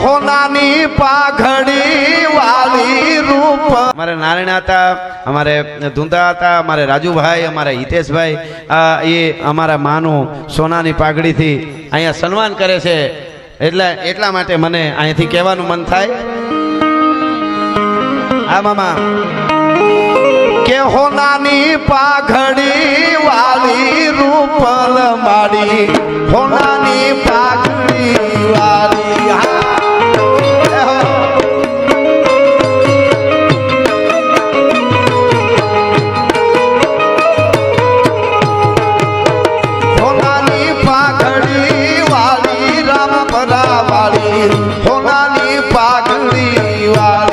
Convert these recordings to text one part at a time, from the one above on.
હોનાની પાઘડી વાલી રૂપ અમારે નારાયણ હતા, અમારે ધુંધા હતા, અમારે રાજુભાઈ, અમારે હિતેશભાઈ, એ અમારા માનું સોનાની પાઘડીથી અહીંયા સન્માન કરે છે. એટલા માટે મને અહીંથી કહેવાનું મન થાય. આ મામા કે હોનાની પાઘડી વાલી રૂપલ માડી, હોનાની પાઘડી વાલી હોનાની પાઘડી વાલી રામપરા વાલી, હોનાની પાઘડી વાલી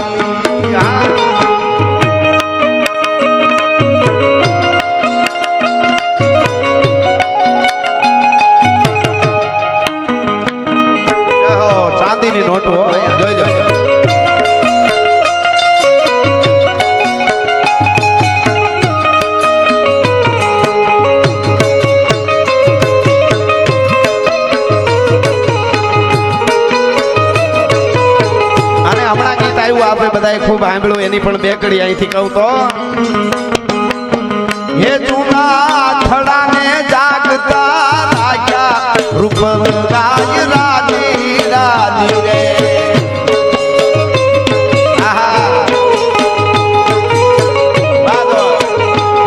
નોટો જોઈ જો. અને હમણાં ગીત આવ્યું આપણે બધાએ ખૂબ સાંભળ્યું, એની પણ બે કડી અહીંથી કહું તો હે જૂના થડાને જાગતા રાખ્યા રૂપમ ગાય રાજી રાજી રે.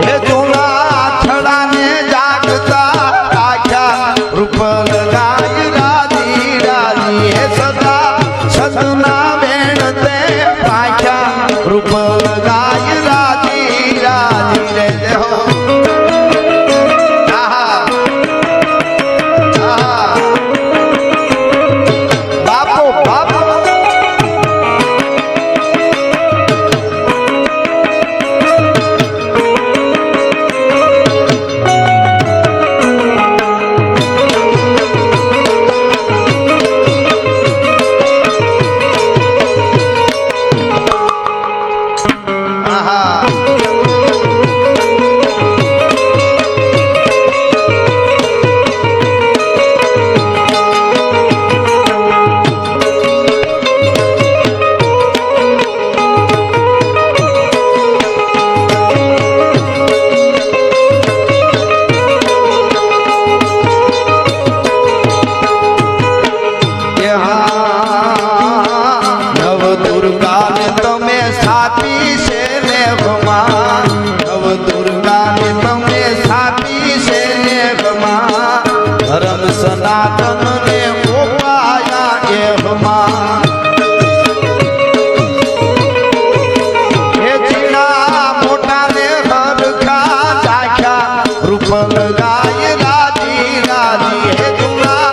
હે જૂના થડાને જાગતા રાખ્યા રૂપમ ગાય રાજી રાજી. હે સદા સદના બેણ તે પાખ્યા રૂપમ ગાય રાજી રાજી રે. સનાતન ને ઓપાયા એહમાં હે જીના મોટા ને હરખા ચાખ્યા રૂપલ ગાય રાજી રાજી. હે જૂના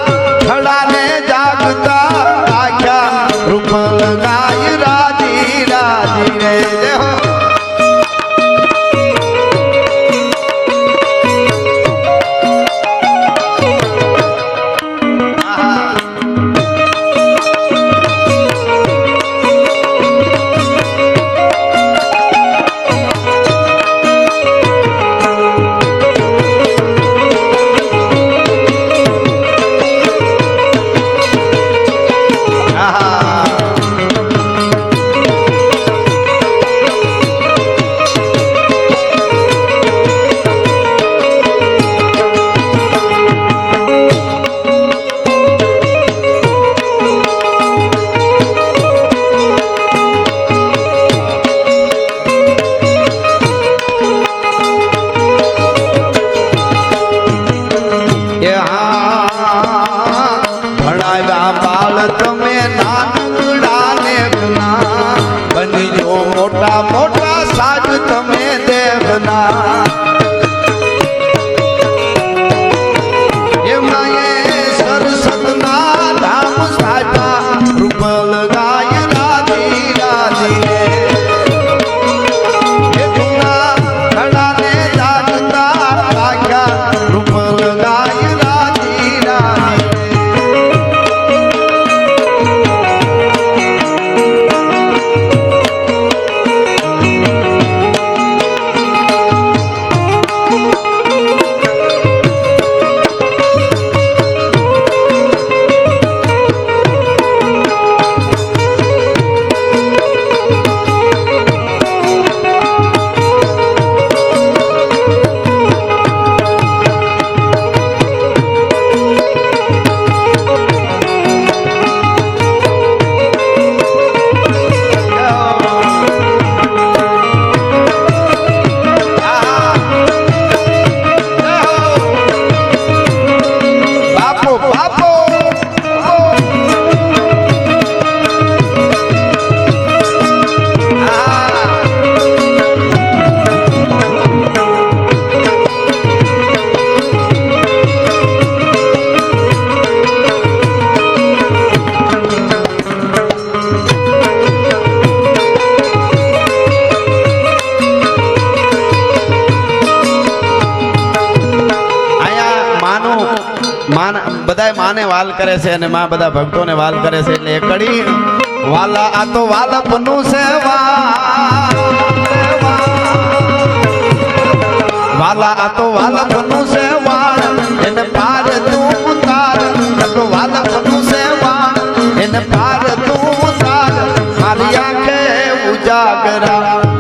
થડા ને જાગતા રાખ્યા રૂપલ ગાય રાજી રાજી રે. ભણાવ્યા બાળ તમે નાનકડા ને ગુના, બનજો મોટા મોટા સાજ તમે દેવના. એમાં એ સરસદના ધામ સાજા રૂપલ ગાય રાજી રાજી. એ જૂના થડાને જાગતા રાખ્યા રૂપલ ગાય રાજી રાજી. બધાય માને વાલ કરે છે અને માં બધા ભક્તોને વાલ કરે છે એટલે એ કડી વાલા આ તો વાલપનું છે વાલા આ તો વાલપનું છે વાળ એને પાર તું ઉતાર તો વાલપનું છે વાળ એને પાર તું ઉતાર મારી આંખે ઉજાગરા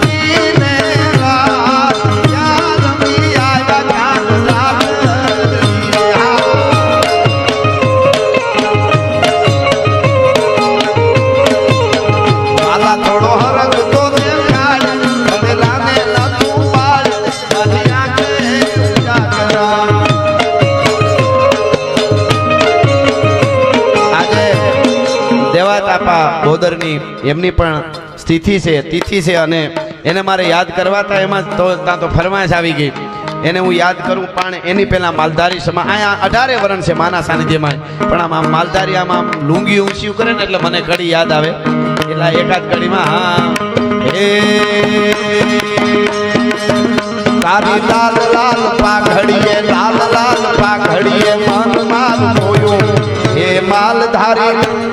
બોદરની એમની પણ તિથિ છે અને એને મારે યાદ કરવા હતા એમાં તો ત્યાં તો ફરમાઈશ આવી ગઈ એને હું યાદ કરું પણ એની પહેલા માલધારી સમા અહીંયા 18 વર્ષ છે માના સાનિધ્યમાં પણ આમાં માલધારી આમાં લુંગી ઊંચી કરે ને એટલે મને ઘડી યાદ આવે એટલે એકાદ ઘડીમાં હા હે તારી લાલ લાલ પાઘડીએ મન માલ મોયો હે માલધારી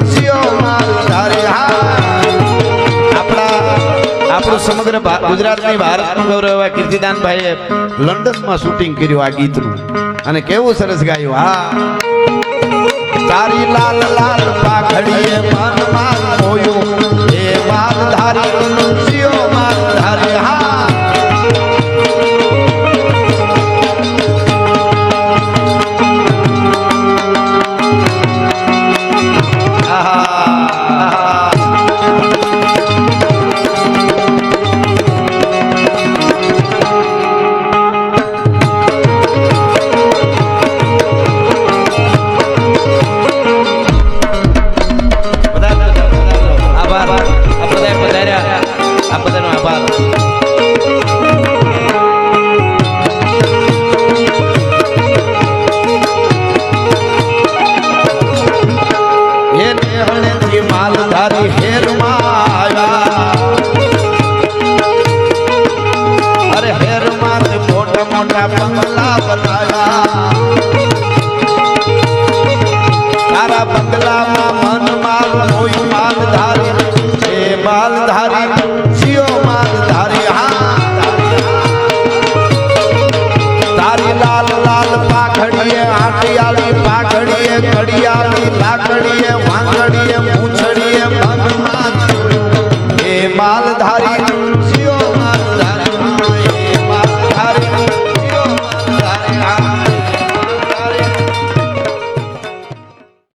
આપણું સમગ્ર ગુજરાતની ભારતનું ગૌરવ એવા કીર્તિદાનભાઈએ લંડનમાં શૂટિંગ કર્યું આ ગીતનું અને કેવું સરસ ગાયું હા તારી લાલ લાલ પાઘડીએ મન માલ મોયું હે માલધારી જીઓ માલધારી હા તારા બંગલામાં મન માલ મોય માલધારી હે માલધારી જીઓ માલધારી હા તારી લાલ લાલ પાઘડીએ આટિયાળી પાઘડીએ ઘડિયાળી લાકડીએ વાંગડીએ